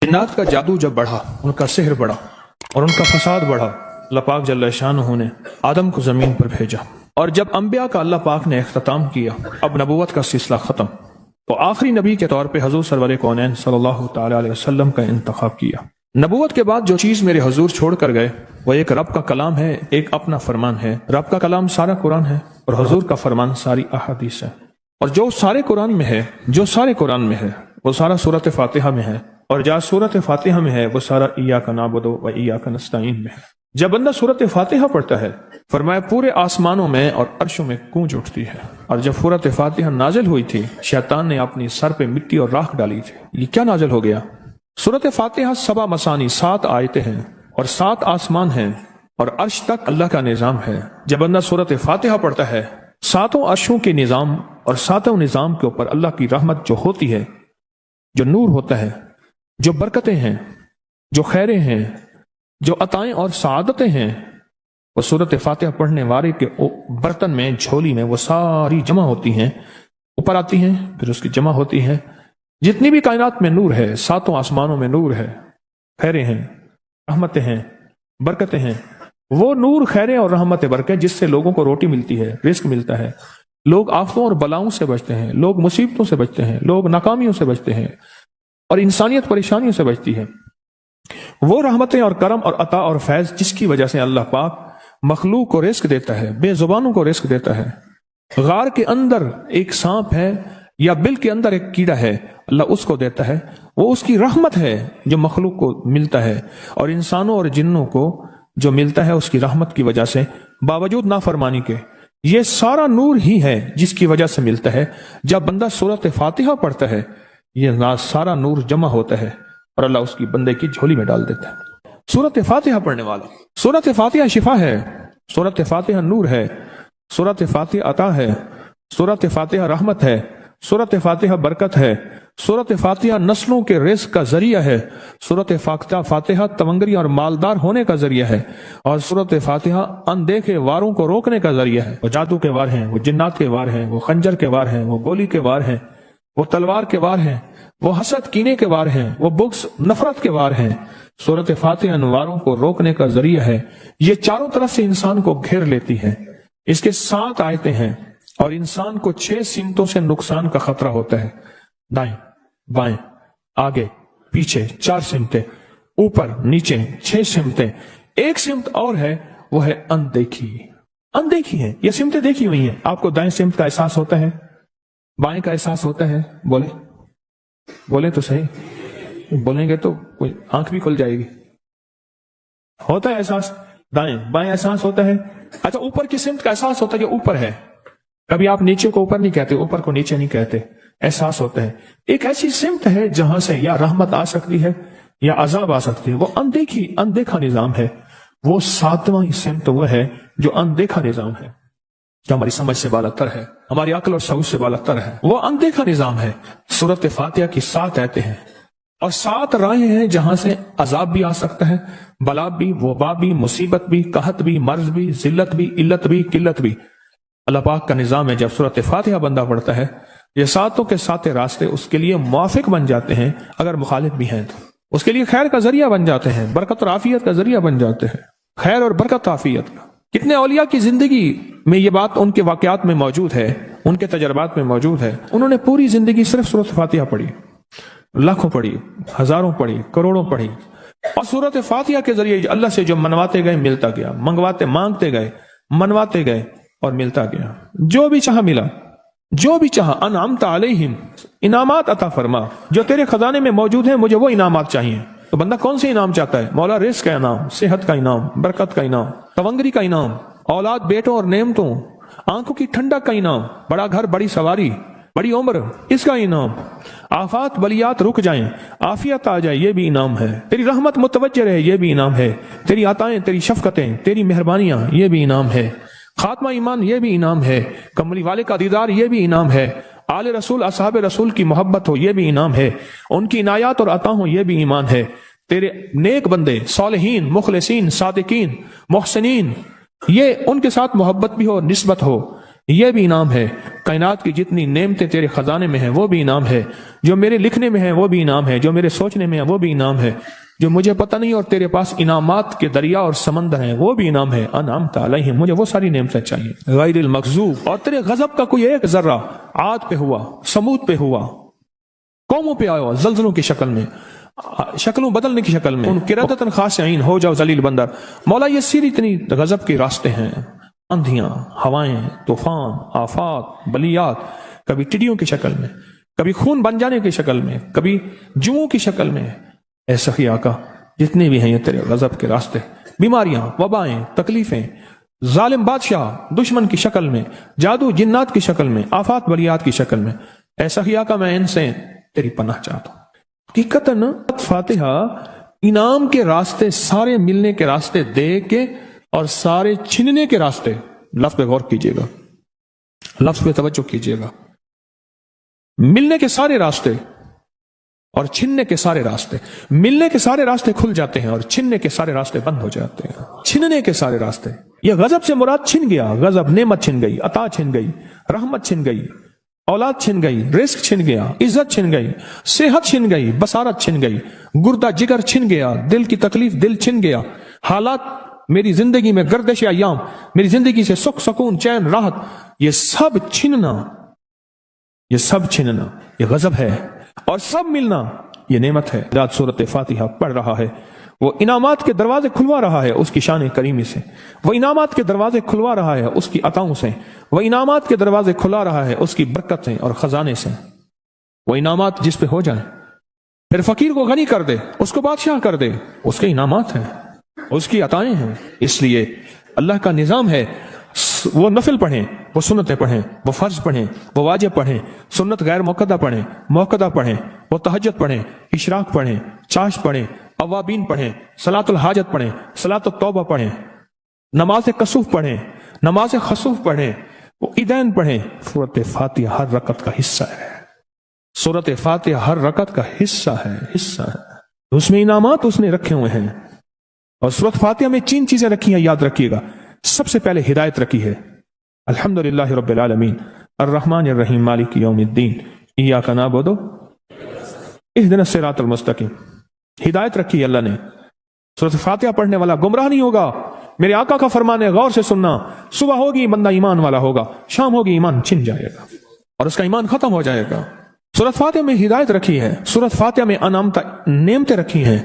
جنات کا جادو جب بڑھا، ان کا سحر بڑھا اور ان کا فساد بڑھا، اللہ پاک جل شانہ نے آدم کو زمین پر بھیجا، اور جب انبیاء کا اللہ پاک نے اختتام کیا، اب نبوت کا سلسلہ ختم، تو آخری نبی کے طور پہ حضور سرور کونین صلی اللہ تعالی علیہ وسلم کا انتخاب کیا۔ نبوت کے بعد جو چیز میرے حضور چھوڑ کر گئے وہ ایک رب کا کلام ہے، ایک اپنا فرمان ہے۔ رب کا کلام سارا قرآن ہے اور حضور کا فرمان ساری احادیث ہے، اور جو سارے قرآن میں ہے وہ سارا سورۃ فاتحہ میں ہے، اور جو سورۃ فاتحہ میں ہے وہ سارا ایاک نعبد و ایاک نستعین میں ہے۔ جب بندہ سورۃ فاتحہ پڑھتا ہے، فرمایا پورے آسمانوں میں اور عرشوں میں گونج اٹھتی ہے۔ اور جب سورۃ فاتحہ نازل ہوئی تھی، شیطان نے اپنی سر پہ مٹی اور راکھ ڈالی تھی۔ یہ کیا نازل ہو گیا؟ سورۃ فاتحہ 7 مثانی 7 آیتیں ہیں اور 7 آسمان ہیں اور عرش تک اللہ کا نظام ہے۔ جب بندہ سورۃ فاتحہ پڑھتا ہے، 7 عرشوں کے نظام اور 7 نظام کے اوپر اللہ کی رحمت جو ہوتی ہے، جو نور ہوتا ہے، جو برکتیں ہیں، جو خیریں ہیں، جو عطائیں اور سعادتیں ہیں، وہ سورۃ فاتحہ پڑھنے والے کے برتن میں، جھولی میں وہ ساری جمع ہوتی ہیں، اوپر آتی ہیں، پھر اس کی جمع ہوتی ہیں۔ جتنی بھی کائنات میں نور ہے، 7 آسمانوں میں نور ہے، خیریں ہیں، رحمتیں ہیں، برکتیں ہیں، وہ نور، خیریں اور رحمت برکت جس سے لوگوں کو روٹی ملتی ہے، رزق ملتا ہے، لوگ آفتوں اور بلاؤں سے بچتے ہیں، لوگ مصیبتوں سے بچتے ہیں، لوگ ناکامیوں سے بچتے ہیں اور انسانیت پریشانیوں سے بچتی ہے۔ وہ رحمتیں اور کرم اور عطا اور فیض جس کی وجہ سے اللہ پاک مخلوق کو رزق دیتا ہے، بے زبانوں کو رزق دیتا ہے۔ غار کے اندر ایک سانپ ہے یا بل کے اندر ایک کیڑا ہے، اللہ اس کو دیتا ہے، وہ اس کی رحمت ہے جو مخلوق کو ملتا ہے، اور انسانوں اور جنوں کو جو ملتا ہے اس کی رحمت کی وجہ سے، باوجود نافرمانی کے۔ یہ سارا نور ہی ہے جس کی وجہ سے ملتا ہے۔ جب بندہ سورۃ فاتحہ پڑھتا ہے، یہ سارا نور جمع ہوتا ہے اور اللہ اس کی بندے کی جھولی میں ڈال دیتا ہے۔ سورۃ فاتحہ پڑھنے والا، سورۃ فاتحہ شفا ہے، سورۃ فاتحہ نور ہے، سورۃ فاتحہ عطا ہے، سورۃ فاتحہ رحمت ہے، سورۃ فاتحہ برکت ہے، سورۃ فاتحہ نسلوں کے رزق کا ذریعہ ہے، سورۃ فاتحہ تونگری اور مالدار ہونے کا ذریعہ ہے، اور سورۃ فاتحہ اندیکھے واروں کو روکنے کا ذریعہ ہے۔ وہ جادو کے وار ہیں، وہ جنات کے وار ہیں، وہ خنجر کے وار ہیں، وہ گولی کے وار ہیں، وہ تلوار کے وار ہیں، وہ حسد کینے کے وار ہیں، وہ بغض نفرت کے وار ہیں۔ سورۃ فاتحہ ان واروں کو روکنے کا ذریعہ ہے۔ یہ چاروں طرف سے انسان کو گھیر لیتی ہے۔ اس کے 7 آیتیں ہیں اور انسان کو 6 سمتوں سے نقصان کا خطرہ ہوتا ہے۔ دائیں، بائیں، آگے، پیچھے، 4 سمتیں، اوپر، نیچے، 6 سمتیں۔ ایک سمت اور ہے، وہ ہے اندیکھی۔ اندیکھی ہے، یہ سمتیں دیکھی ہوئی ہیں۔ آپ کو دائیں سمت کا احساس ہوتا ہے، بائیں کا احساس ہوتا ہے؟ بولے تو صحیح، بولیں گے تو کوئی آنکھ بھی کھل جائے گی۔ ہوتا ہے احساس، دائیں بائیں احساس ہوتا ہے۔ اچھا، اوپر کی سمت کا احساس ہوتا ہے جو اوپر ہے۔ کبھی آپ نیچے کو اوپر نہیں کہتے، اوپر کو نیچے نہیں کہتے، احساس ہوتا ہے۔ ایک ایسی سمت ہے جہاں سے یا رحمت آ سکتی ہے یا عذاب آ سکتی ہے، وہ اندیکھا نظام ہے۔ وہ 7واں سمت وہ ہے جو اندیکھا نظام ہے، جو ہماری سمجھ سے بالاتر ہے، ہماری عقل اور شعور سے بالاتر ہے۔ وہ اندیکھا نظام ہے۔ سورۃ فاتحہ کی 7 آیتیں ہیں اور 7 راہیں ہیں جہاں سے عذاب بھی آ سکتا ہے، بلا بھی، وبا بھی، مصیبت بھی، قحط بھی، مرض بھی، ذلت بھی، علت بھی، قلت بھی۔ اللہ پاک کا نظام ہے۔ جب سورۃ فاتحہ بندہ پڑھتا ہے، یہ 7 کے 7 راستے اس کے لیے موافق بن جاتے ہیں۔ اگر مخالف بھی ہیں تو اس کے لیے خیر کا ذریعہ بن جاتے ہیں، برکت اور عافیت کا ذریعہ بن جاتے ہیں، خیر اور برکت عافیت کا۔ کتنے اولیاء کی زندگی میں یہ بات ان کے واقعات میں موجود ہے، ان کے تجربات میں موجود ہے۔ انہوں نے پوری زندگی صرف سورۃ فاتحہ پڑھی، لاکھوں پڑھی، ہزاروں پڑھی، کروڑوں پڑھی، اور سورۃ فاتحہ کے ذریعے اللہ سے جو منواتے گئے ملتا گیا، مانگتے گئے، منواتے گئے اور ملتا گیا۔ جو بھی چاہا ملا، جو بھی چاہا۔ انعمت علیہم، انعامات عطا فرما، جو تیرے خزانے میں موجود ہیں، مجھے وہ انعامات چاہیے۔ تو بندہ کون سے انعام چاہتا ہے؟ مولا رزق کا انعام، صحت کا انعام، برکت کا انعام، تونگری کا انعام، اولاد، بیٹوں اور نعمتوں، آنکھوں کی ٹھنڈک کا انعام، بڑا گھر، بڑی سواری، بڑی عمر، اس کا انعام، آفات بلیات رک جائیں، عافیت آ جائے، یہ بھی انعام ہے، تیری رحمت متوجہ رہے، یہ بھی انعام ہے، تیری عطائیں، تیری شفقتیں، تیری مہربانیاں، یہ بھی انعام ہے، خاتمہ ایمان، یہ بھی انعام ہے، کملی والے کا دیدار، یہ بھی انعام ہے، آل رسول، اصحاب رسول کی محبت ہو، یہ بھی انعام ہے، ان کی عنایات اور عطا ہوں، یہ بھی ایمان ہے، تیرے نیک بندے، صالحین، مخلصین، صادقین، محسنین، یہ ان کے ساتھ محبت بھی ہو، نسبت ہو، یہ بھی انعام ہے، کائنات کی جتنی نعمتیں تیرے خزانے میں ہیں وہ بھی انعام ہے، جو میرے لکھنے میں ہے وہ بھی انعام ہے، جو میرے سوچنے میں ہے وہ بھی انعام ہے، جو مجھے پتہ نہیں اور تیرے پاس انعامات کے دریا اور سمندر ہیں وہ بھی انعام ہے۔ انعمت علیہم، مجھے وہ ساری نعمتیں چاہیے، غیر المغضوب، اور تیرے غضب کا کوئی ایک ذرہ عاد پہ ہوا، سمود پہ ہوا، قوموں پہ آیا زلزلوں کی شکل میں، شکلوں بدلنے کی شکل میں، ان قردۃ خاسعین، ہو جاؤ ذلیل بندر۔ مولا یہ سیری اتنی غضب کے راستے ہیں، اندھیاں، ہوائیں، طوفان، آفات، بلیات، کبھی ٹڈیوں کی شکل میں، کبھی خون بن جانے کی شکل میں، کبھی جوؤں کی شکل میں۔ ایسا ہی آقا جتنے بھی ہیں یہ تیرے غضب کے راستے، بیماریاں، وبائیں، تکلیفیں، ظالم بادشاہ دشمن کی شکل میں، جادو جنات کی شکل میں، آفات بلیات کی شکل میں، ایسا ہی آقا میں ان سے تیری پناہ چاہتا ہوں۔ حقیقتاً فاتحہ انعام کے راستے، سارے ملنے کے راستے دے کے اور سارے چھننے کے راستے، لفظ پہ غور کیجئے گا، لفظ پہ توجہ کیجئے گا، ملنے کے سارے راستے اور چھننے کے سارے راستے، ملنے کے سارے راستے کھل جاتے ہیں اور چھننے کے سارے راستے بند ہو جاتے ہیں۔ چھننے کے سارے راستے، یہ غضب سے مراد چھن گیا، غضب نعمت چھن گئی، عطا چھن گئی، رحمت چھن گئی، اولاد چھن گئی، رزق چھن گیا، عزت چھن گئی، صحت چھن گئی، بصارت چھن گئی، گردہ جگر چھن گیا، دل کی تکلیف دل چھن گیا، حالات میری زندگی میں، گردش ایام میری زندگی سے، سکھ سکون چین راحت، یہ سب چھننا، یہ سب چھننا یہ غضب ہے، اور سب ملنا یہ نعمت ہے۔ رات سورت فاتحہ پڑھ رہا ہے، وہ انعامات کے دروازے کھلوا رہا ہے اس کی شان کریمی سے، وہ انعامات کے دروازے کھلوا رہا ہے اس کی عطاؤں سے، وہ انعامات کے دروازے کھلا رہا ہے اس کی برکت سے اور خزانے سے۔ وہ انعامات جس پہ ہو جائیں، پھر فقیر کو غنی کر دے، اس کو بادشاہ کر دے، اس کے انعامات ہیں، اس کی عطائیں ہیں۔ اس لیے اللہ کا نظام ہے، وہ نفل پڑھیں، وہ سنتیں پڑھیں، وہ فرض پڑھیں، وہ واجب پڑھیں، سنت غیر موقدہ پڑھیں، موقدہ پڑھیں، وہ تہجد پڑھیں، اشراق پڑھیں، چاش پڑھیں، اوابین پڑھیں، صلاۃ الحاجت پڑھیں، صلاۃ التوبہ پڑھیں، نماز کسوف پڑھیں، نماز خسوف پڑھیں، وہ عیدین پڑھیں۔ سورت فاتحہ ہر رکعت کا حصہ ہے، سورت فاتحہ ہر رکعت کا حصہ ہے، حصہ ہے، اس میں انعامات اس نے رکھے ہوئے ہیں۔ اور سورت فاتحہ میں 3 چیزیں رکھی ہیں، یاد رکھیے گا۔ سب سے پہلے ہدایت رکھی ہے، الحمدللہ رب العالمین الرحمن الرحیم مالک یوم الدین ایاک نعبد اہدنا الصراط المستقیم، ہدایت رکھی ہے اللہ نے۔ سورۃ فاتحہ پڑھنے والا گمراہ نہیں ہوگا، میرے آقا کا فرمان ہے غور سے سننا، صبح ہوگی بندہ ایمان والا ہوگا، شام ہوگی ایمان چھن جائے گا اور اس کا ایمان ختم ہو جائے گا۔ سورۃ فاتحہ میں ہدایت رکھی ہے، سورۃ فاتحہ میں نعمتیں رکھی ہیں،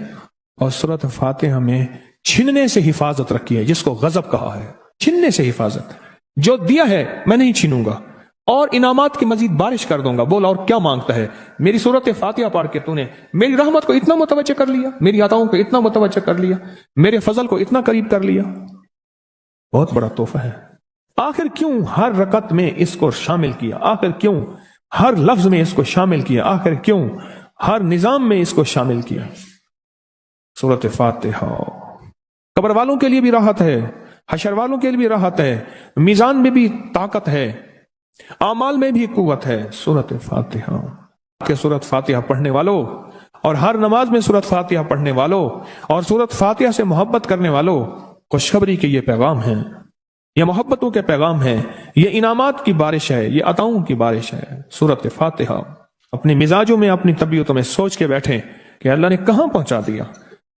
اور سورۃ فاتحہ میں چھننے سے حفاظت رکھی ہے، جس کو غضب کہا ہے، چھننے سے حفاظت۔ جو دیا ہے میں نہیں چھینوں گا، اور انعامات کی مزید بارش کر دوں گا۔ بول اور کیا مانگتا ہے؟ میری سورت فاتحہ پڑھ کے تو نے میری رحمت کو اتنا متوجہ کر لیا، میری عطاؤں کو اتنا متوجہ کر لیا، میرے فضل کو اتنا قریب کر لیا، بہت بڑا تحفہ ہے۔ آخر کیوں ہر رکعت میں اس کو شامل کیا؟ آخر کیوں ہر لفظ میں اس کو شامل کیا؟ آخر کیوں ہر نظام میں اس کو شامل کیا؟ سورت فاتحہ قبر والوں کے لیے بھی راحت ہے، حشر والوں کے لیے بھی راحت ہے، میزان میں بھی طاقت ہے، اعمال میں بھی قوت ہے۔ سورت فاتحہ کہ سورت فاتحہ پڑھنے والوں اور ہر نماز میں سورت فاتحہ پڑھنے والوں اور سورت فاتحہ سے محبت کرنے والوں، خوشخبری کے یہ پیغام ہیں، یہ محبتوں کے پیغام ہیں، یہ انعامات کی بارش ہے، یہ عطاؤں کی بارش ہے۔ سورت فاتحہ اپنے مزاجوں میں، اپنی طبیعتوں میں سوچ کے بیٹھیں کہ اللہ نے کہاں پہنچا دیا،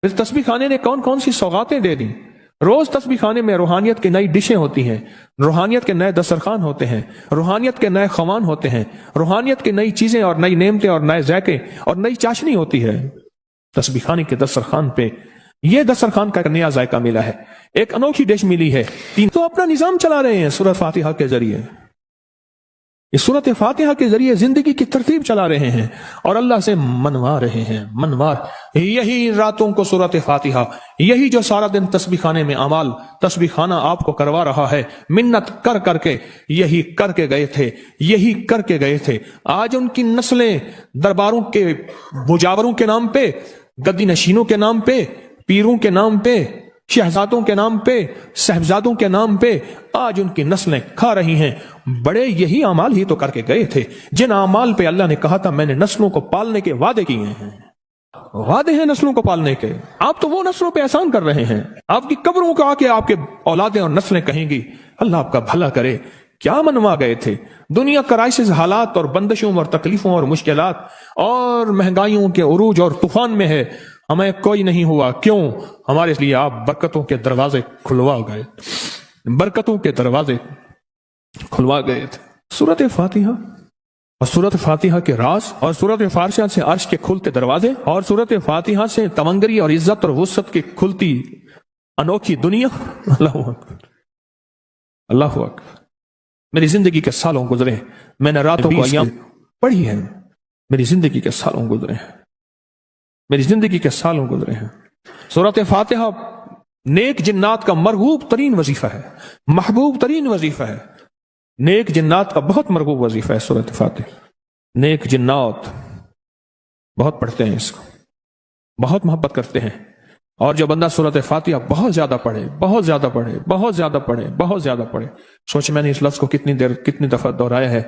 اس تسبیح خانے نے کون کون سی سوغاتیں دے دی۔ روز تسبیح خانے میں روحانیت کی نئی ڈشیں ہوتی ہیں، روحانیت کے نئے دسترخوان ہوتے ہیں، روحانیت کے نئے خوان ہوتے ہیں، روحانیت کی نئی چیزیں اور نئی نعمتیں اور نئے ذائقے اور نئی چاشنی ہوتی ہے۔ تسبیح خانے کے دسترخوان پہ یہ دسترخوان کا نیا ذائقہ ملا ہے، ایک انوکھی ڈش ملی ہے۔ تو اپنا نظام چلا رہے ہیں سورۃ فاتحہ کے ذریعے، اس سورۃ فاتحہ کے ذریعے زندگی کی ترتیب چلا رہے ہیں اور اللہ سے منوا رہے ہیں، منوار۔ یہی راتوں کو سورۃ فاتحہ، یہی جو سارا دن تسبیح خانے میں اعمال تسبیح خانہ آپ کو کروا رہا ہے، منت کر کر کے یہی کر کے گئے تھے، یہی کر کے گئے تھے۔ آج ان کی نسلیں درباروں کے مجاوروں کے نام پہ، گدی نشینوں کے نام پہ، پیروں کے نام پہ، شہزادوں کے نام پہ، صاحبزادوں کے نام پہ آج ان کی نسلیں کھا رہی ہیں۔ بڑے یہی اعمال ہی تو کر کے گئے تھے، جن اعمال پہ اللہ نے کہا تھا میں نے نسلوں کو پالنے کے وعدے کیے ہیں، وعدے ہیں نسلوں کو پالنے کے۔ آپ تو وہ نسلوں پہ احسان کر رہے ہیں، آپ کی قبروں کو آ کے آپ کے اولادیں اور نسلیں کہیں گی اللہ آپ کا بھلا کرے، کیا منوا گئے تھے؟ دنیا کرائسس، حالات اور بندشوں اور تکلیفوں اور مشکلات اور مہنگائیوں کے عروج اور طوفان میں ہے، ہمیں کوئی نہیں ہوا. کیوں؟ ہمارے لیے آپ برکتوں کے دروازے کھلوا گئے، برکتوں کے دروازے کھلوا گئے تھے. سورۃ فاتحہ اور سورۃ فاتحہ کے راز، اور سورۃ فاتحہ سے عرش کے کھلتے دروازے، اور سورۃ فاتحہ سے تمنگری اور عزت اور وسعت کی کھلتی انوکھی دنیا. اللہ اکبر، اللہ اکبر. میری زندگی کے سالوں گزرے، میں نے راتوں کو ایام پڑھی ہے، میری زندگی کے سالوں گزرے ہیں، میری زندگی کے سالوں گزرے ہیں. سورۃ فاتحہ نیک جنات کا مرغوب ترین وظیفہ ہے، محبوب ترین وظیفہ ہے. نیک جنات کا بہت مرغوب وظیفہ ہے سورۃ فاتحہ. نیک جنات بہت پڑھتے ہیں اس کو، بہت محبت کرتے ہیں. اور جو بندہ سورۃ فاتحہ بہت زیادہ پڑھے، بہت زیادہ پڑھے، بہت زیادہ پڑھے، بہت زیادہ پڑھے، سوچ میں نے اس لفظ کو کتنی دفعہ دہرایا ہے،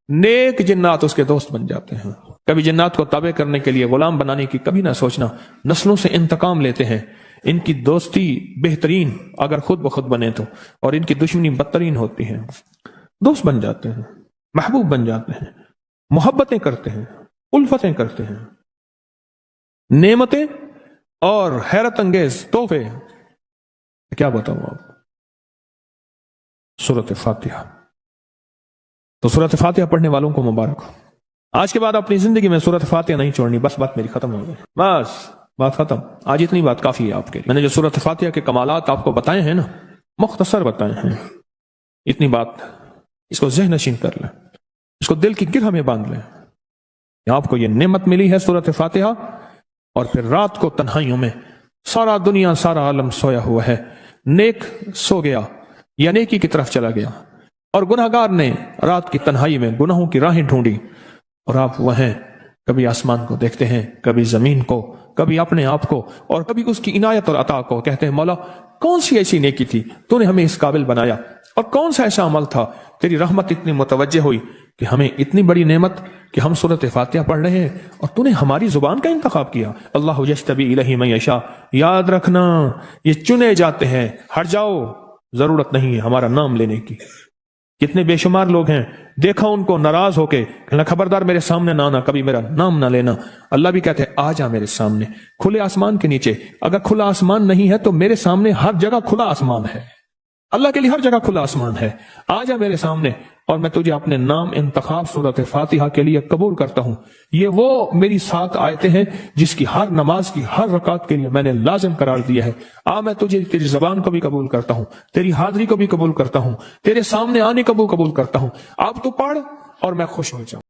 نیک جنات اس کے دوست بن جاتے ہیں. کبھی جنات کو تابع کرنے کے لیے، غلام بنانے کی کبھی نہ سوچنا. نسلوں سے انتقام لیتے ہیں. ان کی دوستی بہترین اگر خود بخود بنے تو، اور ان کی دشمنی بدترین ہوتی ہے. دوست بن جاتے ہیں، محبوب بن جاتے ہیں، محبتیں کرتے ہیں، الفتیں کرتے ہیں. نعمتیں اور حیرت انگیز تحفے کیا بتاؤں آپ. سورۃ فاتحہ، تو سورۃ فاتحہ پڑھنے والوں کو مبارک ہو. آج کے بعد اپنی زندگی میں سورۃ فاتحہ نہیں چھوڑنی. بس بات میری ختم ہو گئی، بس بات ختم. آج اتنی بات کافی ہے آپ کے. میں نے جو سورۃ فاتحہ کے کمالات آپ کو بتائے ہیں نا، مختصر بتائے ہیں، اتنی بات اس کو ذہن نشین کر لیں، اس کو دل کی گرہ میں باندھ لیں. آپ کو یہ نعمت ملی ہے سورۃ فاتحہ، اور پھر رات کو تنہائیوں میں سارا دنیا، سارا عالم سویا ہوا ہے، نیک سو گیا یا نیکی کی طرف چلا گیا، اور گناہگار نے رات کی تنہائی میں گناہوں کی راہیں ڈھونڈی، اور آپ وہ ہیں کبھی آسمان کو دیکھتے ہیں، کبھی زمین کو، کبھی اپنے آپ کو، اور کبھی اس کی عنایت اور عطا کو. کہتے ہیں مولا کون سی ایسی نیکی تھی تو نے ہمیں اس قابل بنایا، اور کون سا ایسا عمل تھا تیری رحمت اتنی متوجہ ہوئی کہ ہمیں اتنی بڑی نعمت کہ ہم سورۃ فاتحہ پڑھ رہے ہیں اور تو نے ہماری زبان کا انتخاب کیا. اللہ یجتبی الیہ من یشاء. یاد رکھنا یہ چنے جاتے ہیں، ہٹ جاؤ، ضرورت نہیں ہے ہمارا نام لینے کی. کتنے بے شمار لوگ ہیں، دیکھا ان کو ناراض ہو کے کہنا خبردار میرے سامنے نہ آنا، کبھی میرا نام نہ لینا. اللہ بھی کہتے ہیں آ جا میرے سامنے، کھلے آسمان کے نیچے. اگر کھلا آسمان نہیں ہے تو میرے سامنے ہر جگہ کھلا آسمان ہے. اللہ کے لیے ہر جگہ کھلا آسمان ہے. آ جا میرے سامنے اور میں تجھے اپنے نام انتخاب سورۃ فاتحہ کے لیے قبول کرتا ہوں. یہ وہ میری 7 آیتیں ہیں جس کی ہر نماز کی ہر رکعت کے لیے میں نے لازم قرار دیا ہے. میں تجھے تیری زبان کو بھی قبول کرتا ہوں، تیری حاضری کو بھی قبول کرتا ہوں، تیرے سامنے آنے کو بھی قبول کرتا ہوں. اب تو پڑھ اور میں خوش ہو جاؤں.